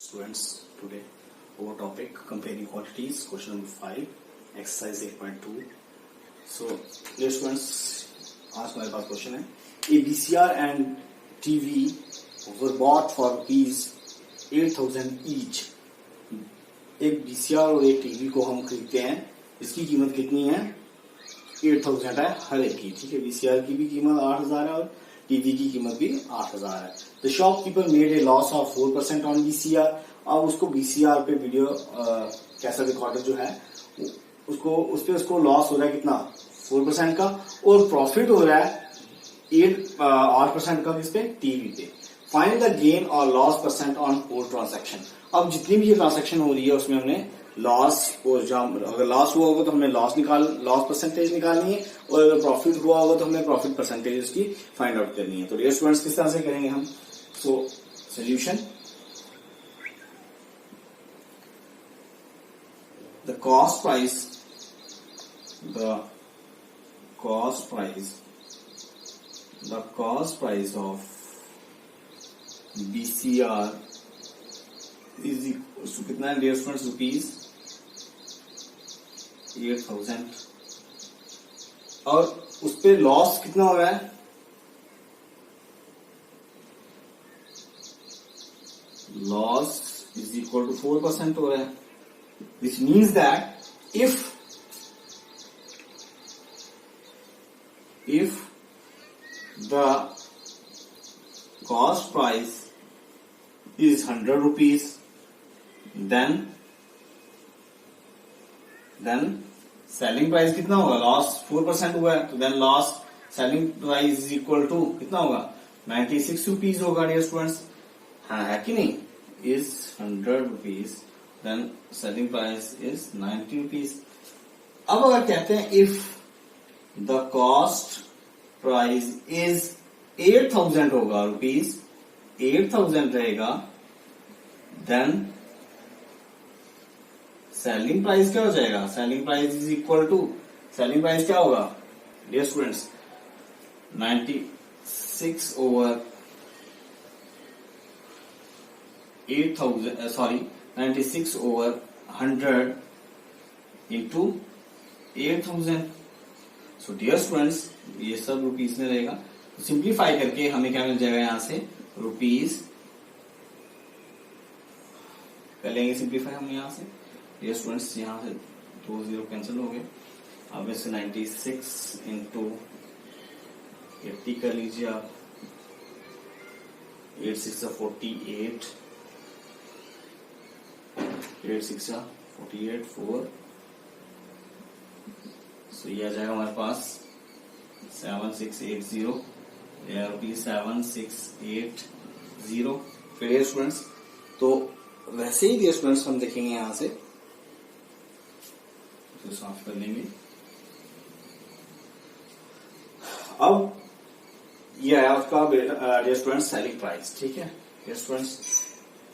Students, today our topic comparing quantities, question number 5, exercise 8.2. So, dear students, आज हमारे पास question है A VCR and TV were bought for rupees 8,000 each. एक VCR और एक TV को हम खरीदते हैं, इसकी कीमत कितनी है? 8,000 है हर एक की. ठीक है, VCR की भी कीमत 8,000 है और टीवी की कीमत भी 8,000 है. The shopkeeper made a loss of 4% on VCR. अब उसको VCR पे वीडियो कैसा रिकॉर्डर जो है उसको लॉस हो रहा है कितना? 4% का, और प्रॉफिट हो रहा है 8% का किस पे? टीवी पे. फाइंड द गेन और loss percent on whole transaction. अब जितनी भी ये ट्रांजेक्शन हो रही है उसमें हमने लॉस, और अगर लॉस हुआ होगा तो हमें लॉस परसेंटेज निकालनी है, और अगर प्रॉफिट हुआ होगा तो हमें प्रॉफिट परसेंटेज उसकी फाइंड आउट करनी है. तो डियर स्टूडेंट्स, किस तरह से करेंगे हम? So solution, the cost price of BCR is equal to कितना है डियर स्टूडेंट्स? रुपीज 8,000. और उस पे लॉस कितना हो रहा है? लॉस इज इक्वल टू 4% हो रहा है, विच means that if the cost price is 100 rupees, then selling price कितना होगा? लॉस 4% हुआ है, तो then loss selling price is equal to कितना होगा? 96 rupees होगा डियर स्टूडेंट्स. हाँ, है कि नहीं? is 100 rupees, then selling price is 90 rupees. अब अगर कहते हैं if the cost price is 8,000 होगा, रुपीज 8,000 रहेगा, देन सेलिंग प्राइस क्या हो जाएगा? Selling price is equal to, selling price क्या होगा dear students? 96 over 8,000, sorry 96 over 100 into 8,000. So dear students, ये सब रुपीज में रहेगा. तो सिंप्लीफाई करके हमें क्या मिल जाएगा? यहां से रुपीज कर लेंगे सिंप्लीफाई हम यहां से. ये स्टूडेंट्स, यहां से 2 0 कैंसिल हो गए. अब इससे 96 इंटू 80 कर लीजिए आप. 8 6 48, 8 6 48 4. सो ये आ जाएगा हमारे पास 7680 या रुपीज 7680. फिर स्टूडेंट्स, तो वैसे ही डियर स्टूडेंट्स हम देखेंगे यहां से, तो साफ कर लेंगे. अब ये आया उसका डियर स्टूडेंट्स सेलिंग प्राइस. ठीक है डियर स्टूडेंट्स,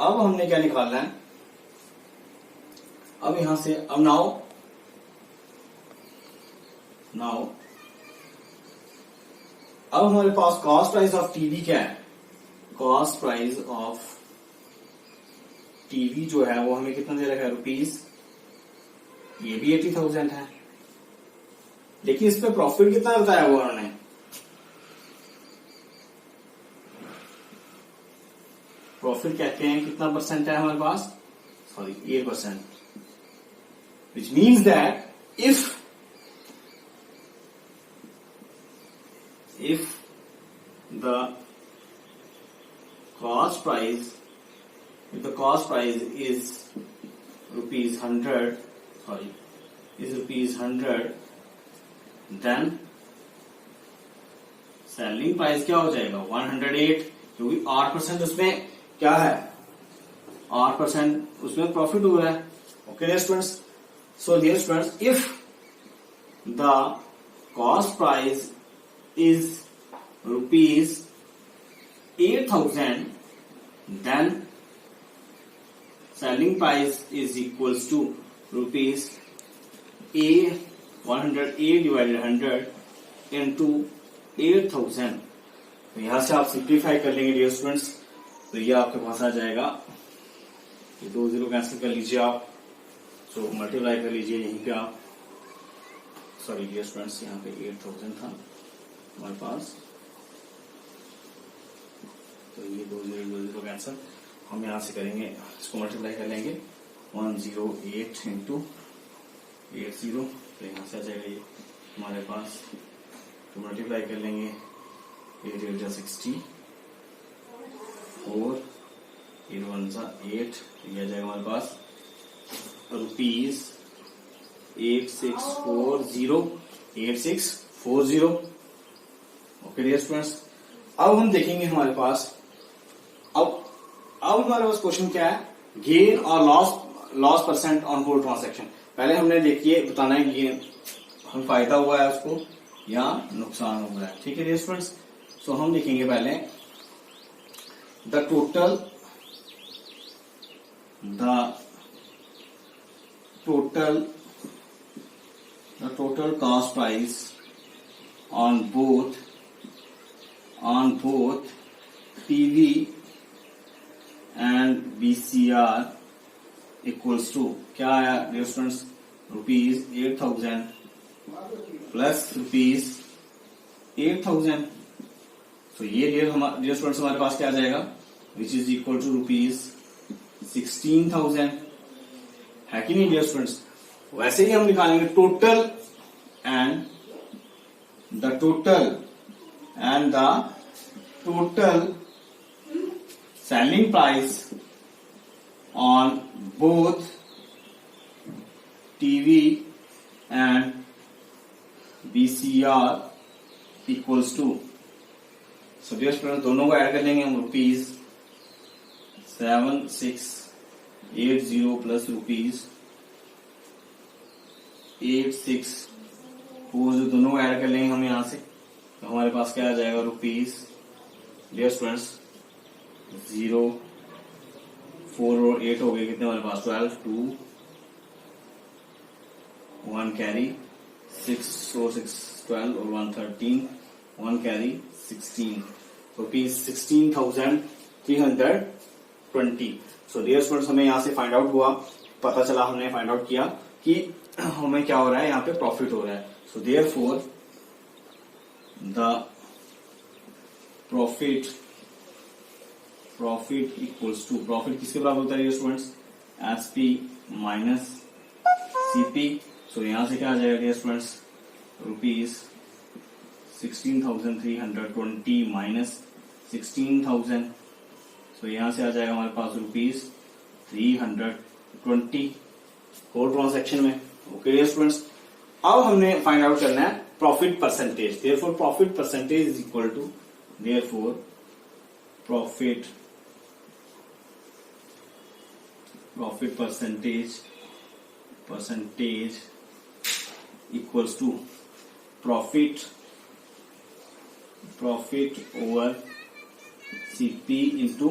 अब हमने क्या निकालना है? अब यहां से, अब नाउ अब हमारे पास कॉस्ट प्राइस ऑफ टीवी क्या है? कॉस्ट प्राइस ऑफ टीवी जो है वो हमें कितना दे रखा है? रुपीज, ये भी 80,000 है, लेकिन इस पे प्रॉफिट कितना बताया हुआ उन्होंने? प्रॉफिट कहते हैं कितना परसेंट है हमारे पास? Sorry 8%, which means that if the cost price is rupees 100, then selling price क्या हो जाएगा? 108, क्योंकि 8% उसमें क्या है? 8% उसमें प्रॉफिट हो रहा है. Okay dear students, so dear students, if the cost price is rupees 8,000, then selling price is equals to rupees 108 divided 100 into 8,000. तो यहां से आप सिंप्लीफाई कर लेंगे डियर स्टूडेंट्स, तो ये आपके पास आ जाएगा ये 2 जीरो कैंसिल कर लीजिए आप, सो मल्टीप्लाई कर लीजिए यहीं पे आप, सॉरी डियर स्टूडेंट्स यहाँ पे 8000 था हमारे पास, तो ये 2 जीरो कैंसिल, हम यहाँ से करेंगे इसको मल्टीप्लाई कर लेंगे 108 इंटू 80, तो यहाँ से आ जाएगा ये हमारे पास, तो मल्टीप्लाई कर लेंगे 8 8 60, 4 8 1 8, ये आ जाएगा हमारे पास रुपीज 8640। ओके डियर स्टूडेंट्स, अब हम देखेंगे हमारे पास, अब हमारे पास क्वेश्चन क्या है, गेन और loss percent on whole transaction. पहले हमने देखिए बताना है कि हमें फायदा हुआ है उसको या नुकसान हुआ है, ठीक है डियर स्टूडेंट्स। सो हम देखेंगे पहले the total cost price on both TV and VCR equals to क्या आया डियर स्टूडेंट्स, ₹8000 प्लस ₹8000। तो ये डियर स्टूडेंट्स हमारे पास क्या आ जाएगा, विच इज इक्वल टू ₹16,000, है कि नहीं डियर स्टूडेंट्स। वैसे ही हम निकालेंगे total and the total selling price on both TV and VCR equals to, so dear students दोनों को ऐड कर लेंगे हम, ₹7680 प्लस ₹8640, दोनों को ऐड कर लेंगे हम यहां से, तो हमारे पास क्या आ जाएगा डियर स्टूडेंट्स 0 4 और 8 हो गए, कितने हमारे पास 12 2 1 कैरी 6 और 6 12 और 1 13 1 कैरी 16, ₹16,320। सो डियर स्टूडेंट्स हमें यहाँ से फाइंड आउट हुआ, पता चला, हमने फाइंड आउट किया कि हमें क्या हो रहा है, यहाँ पे प्रॉफिट हो रहा है। So therefore the profit equals to, profit किसके बराबर होता है students, SP minus CP। So यहां से क्या आ जाएगा डियर स्टूडेंट्स, ₹16,320 माइनस 16,000, सो यहां से आ जाएगा हमारे पास ₹320 होल ट्रांजैक्शन में। ओके डियर स्टूडेंट्स, अब हमने फाइंड आउट करना है profit percentage. Therefore profit percentage is equal to, therefore profit percentage equals to profit over CP into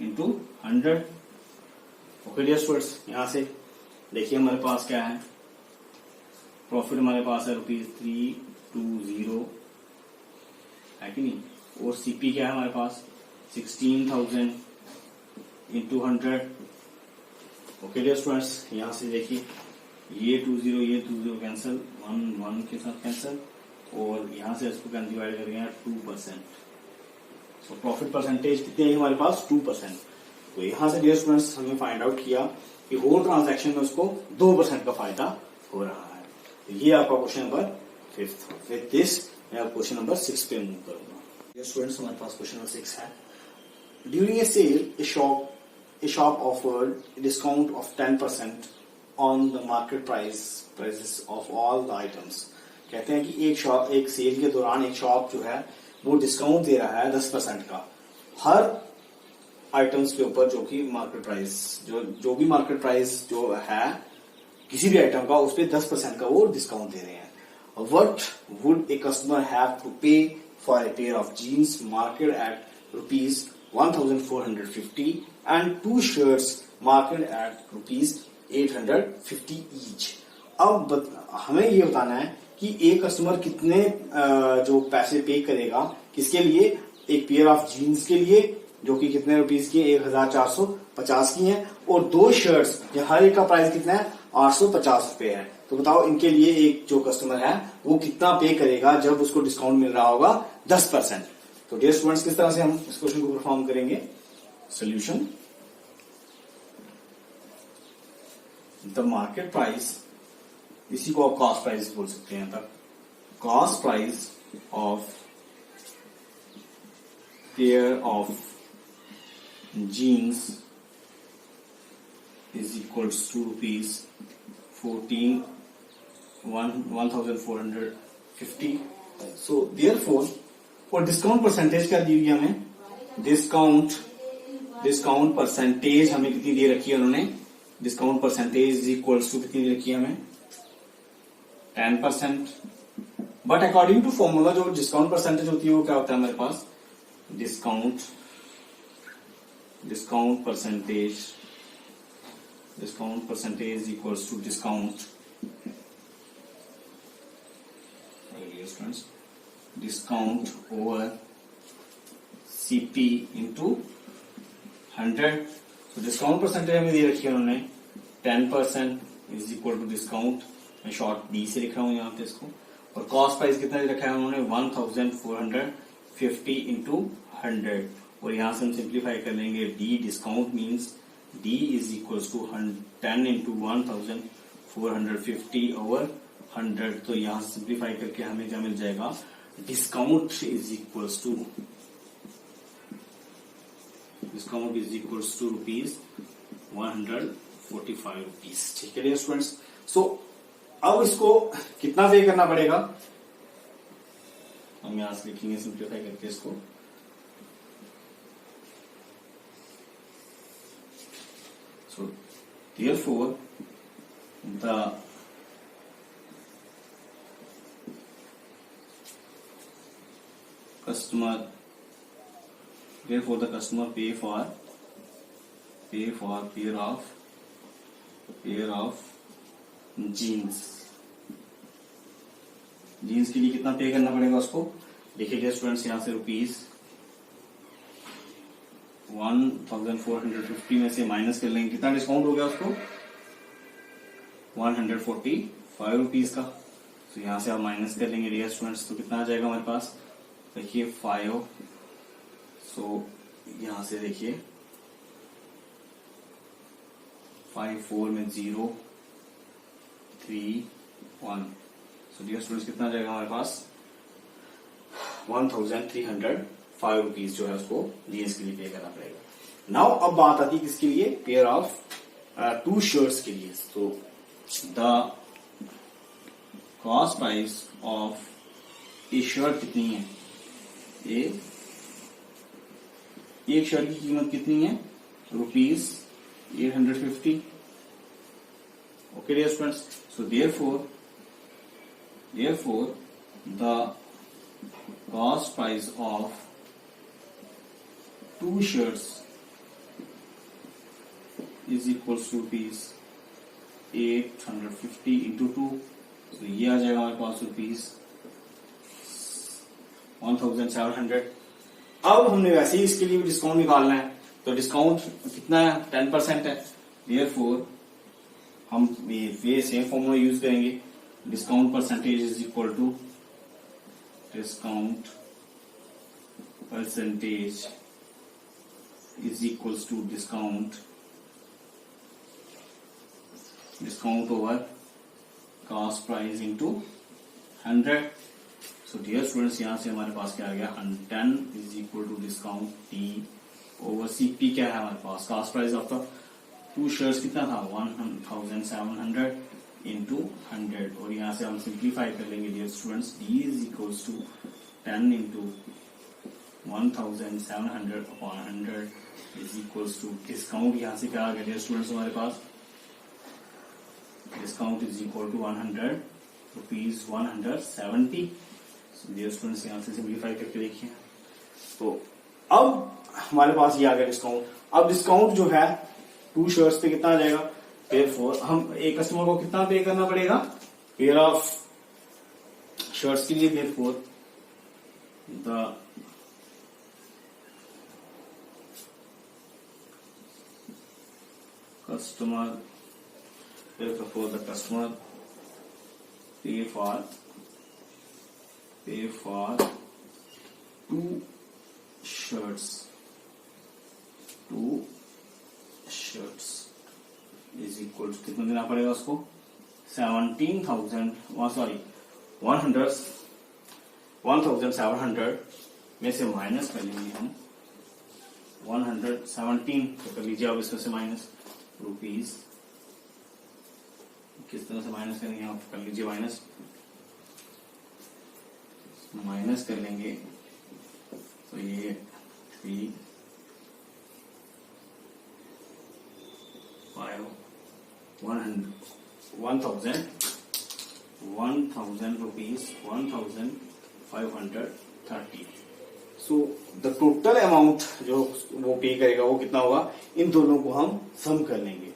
100। Okay dear students, यहां से देखिए हमारे पास क्या है, प्रॉफिट हमारे पास है ₹320, है कि नहीं, और CP क्या है हमारे पास 16,000 इंटू 100। ओके डियर स्टूडेंट्स, यहां से देखिए ये 20 कैंसिल, 1 के साथ कैंसिल, और यहां से इसको डिवाइड करेंगे 2%। सो प्रॉफिट परसेंटेज कितनी है हमारे पास 2%। तो यहां से डियर स्टूडेंट्स हमने फाइंड आउट किया कि होल ट्रांजैक्शन में उसको 2% का फायदा हो रहा है। तो ये आपका क्वेश्चन नंबर 5। विद दिस मैं क्वेश्चन नंबर 6 पे मूव करूंगा। डियर स्टूडेंट्स हमारे पास क्वेश्चन नंबर 6 है, during a sale a shop offered a discount of 10% on the market prices of all the items। कहते हैं कि एक सेल के दौरान एक शॉप जो है वो डिस्काउंट दे रहा है 10% का हर आइटम्स के ऊपर, जो कि मार्केट प्राइस जो भी मार्केट प्राइस जो है किसी भी आइटम का, उस पर 10% का वो डिस्काउंट दे रहे हैं। What would a customer have to pay for a pair of jeans marketed at ₹1,450 and 2 shirts marketed at ₹850 each? अब हमें ये बताना है कि एक कस्टमर कितने जो पैसे पे करेगा, किसके लिए, एक पेयर ऑफ जीन्स के लिए, जो कि कितने रुपीस की, 1,450 50 की हैं और 2 शर्ट्स हर एक का प्राइस कितना है 850 रुपए है। तो बताओ इनके लिए एक जो कस्टमर है वो कितना पे करेगा जब उसको डिस्काउंट मिल रहा होगा 10%। तो डियर स्टूडेंट्स किस तरह से हम इस क्वेश्चन को परफॉर्म करेंगे। सोल्यूशन, द मार्केट प्राइस, इसी को आप कॉस्ट प्राइस बोल सकते हैं। तक cost price of pair of jeans is equals to rupees 1450। so therefore और डिस्काउंट परसेंटेज क्या दी हुई है हमें, डिस्काउंट परसेंटेज हमें कितनी दे रखी है उन्होंने, discount percentage is equals to कितनी दे रखी है हमें 10%। बट अकॉर्डिंग टू फॉर्मूला जो डिस्काउंट परसेंटेज होती है वो क्या होता है हमारे पास, discount percentage equals to discount over CP into 100। तो डिस्काउंट परसेंटेज हमें दे रखी है उन्होंने 10% इज इक्वल टू डिस्काउंट, मैं शॉर्ट डी से लिख रहा हूं यहाँ पे इसको। और कॉस्ट प्राइस कितना दे रखा है उन्होंने 1450 इंटू 100। और यहां से हम सिंप्लीफाई कर लेंगे D, discount means D is equals to 10 into 1450 over 100। तो यहां से सिंप्लीफाई करके हमें क्या मिल जाएगा, discount is equals to rupees 145 rupees. ठीक है डियर स्टूडेंट्स। सो अब इसको कितना पे करना पड़ेगा, हम यहां से लिखेंगे सिंप्लीफाई करके इसको। So therefore the customer pay for pair of jeans के लिए कितना पे करना पड़ेगा उसको। देखिए स्टूडेंट्स यहाँ से रुपीज 1450 में से माइनस कर लेंगे, कितना डिस्काउंट हो गया उसको 145 रुपीज का। तो यहां से आप माइनस कर लेंगे डियर स्टूडेंट्स, तो कितना आ जाएगा हमारे पास, देखिए 5। सो यहां से देखिए 5 4 में 0 3 1। सो डियर स्टूडेंट्स कितना आ जाएगा हमारे पास 1305 रुपीज जो है उसको जीन्स के लिए पे करना पड़ेगा। नाउ अब बात आती है किसके लिए, पेयर ऑफ 2 शर्ट्स के लिए। तो the cost price of a shirt कितनी है, एक शर्ट की कीमत कितनी है rupees 850। Okay dear students. So therefore the cost price of 2 shirts is equals to rupees 850 into 2। तो ये आ जाएगा हमारे पास रुपीज 1700। अब हमने वैसे ही इसके लिए भी डिस्काउंट निकालना है, तो डिस्काउंट कितना है 10% है। देयरफॉर हम ये सेम फॉर्मूला यूज करेंगे, discount percentage is equal to discount percentage is equals to discount over cost price into 100। so dear students यहां से हमारे पास क्या आ गया 10 is equal to discount T over CP। क्या है हमारे पास, cost price of the 2 shirts कितना था 1700 into 100। और यहां से हम सिंप्लीफाई कर लेंगे dear students, D is equals to 10 into 1700 upon 100 is equals to discount यहां से क्या आ गया डियर स्टूडेंट्स हमारे पास, discount is equal to 100 rupees 170। Dear students यहां से सिंप्लीफाई करके देखिए। तो अब हमारे पास ये आ गया डिस्काउंट। अब डिस्काउंट जो है 2 शर्ट्स पे कितना आ जाएगा, देयरफॉर हम एक कस्टमर को कितना पे करना पड़ेगा पेयर ऑफ शर्ट्स के लिए। Therefore the customer, therefore the customer pay for two shirts is equal to कितना देना पड़ेगा उसको 1700 में से माइनस कर लेंगे हम 117 तो कर लीजिए आप इसमें से माइनस रुपीज किस तरह से माइनस करेंगे आप कर लीजिए माइनस कर लेंगे तो ये 1000 rupees 1530. So the total amount जो वो पे करेगा वो कितना होगा, इन दोनों को हम सम कर लेंगे.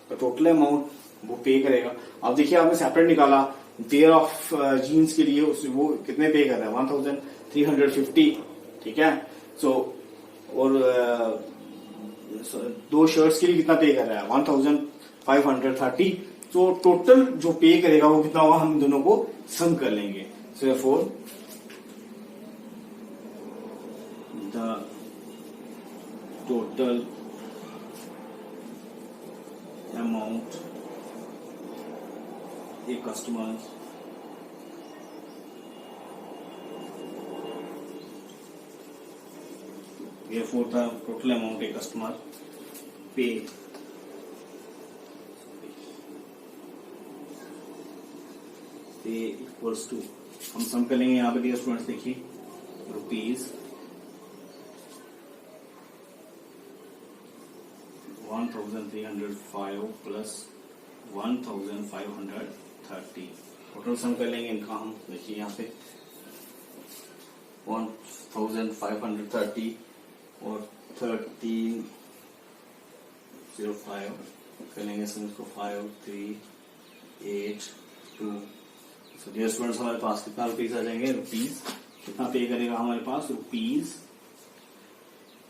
तो टोटल अमाउंट वो पे करेगा. अब देखिए आपने सेपरेट निकाला पेयर ऑफ जीन्स के लिए वो कितने पे कर रहा है 1350. ठीक है. सो और दो शर्ट्स के लिए कितना पे कर रहा है 1530. तो टोटल जो पे करेगा वो कितना होगा, हम दोनों को सम कर लेंगे. सो therefore the total amount a customer therefore the total amount a customer pay equals to, हम सम कर लेंगे यहाँ पे डियर स्टूडेंट्स. देखिए रुपीज 1305 प्लस 1530 टोटल सम कर लेंगे इनका हम. देखिए यहाँ पे 1530 और 1305 कर लेंगे सम इसको 5382. सो डियर स्टूडेंट्स हमारे पास कितना रुपीज आ जाएंगे, रुपीज कितना पे करेगा हमारे पास रुपीज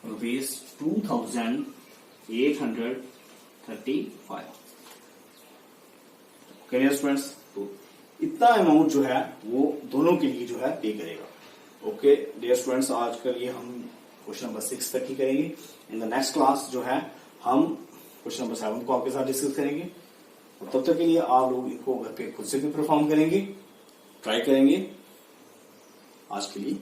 2835. ओके डियर स्टूडेंट्स, तो इतना अमाउंट जो है वो दोनों के लिए जो है पे करेगा. ओके डियर स्टूडेंट्स, आज के लिए हम क्वेश्चन नंबर 6 तक ही करेंगे. इन द नेक्स्ट क्लास जो है हम क्वेश्चन नंबर 7 को आपके साथ डिस्कस करेंगे. तब तक के लिए आप लोग इनको घर पे खुद से भी परफॉर्म करेंगे, ट्राई करेंगे. आज के लिए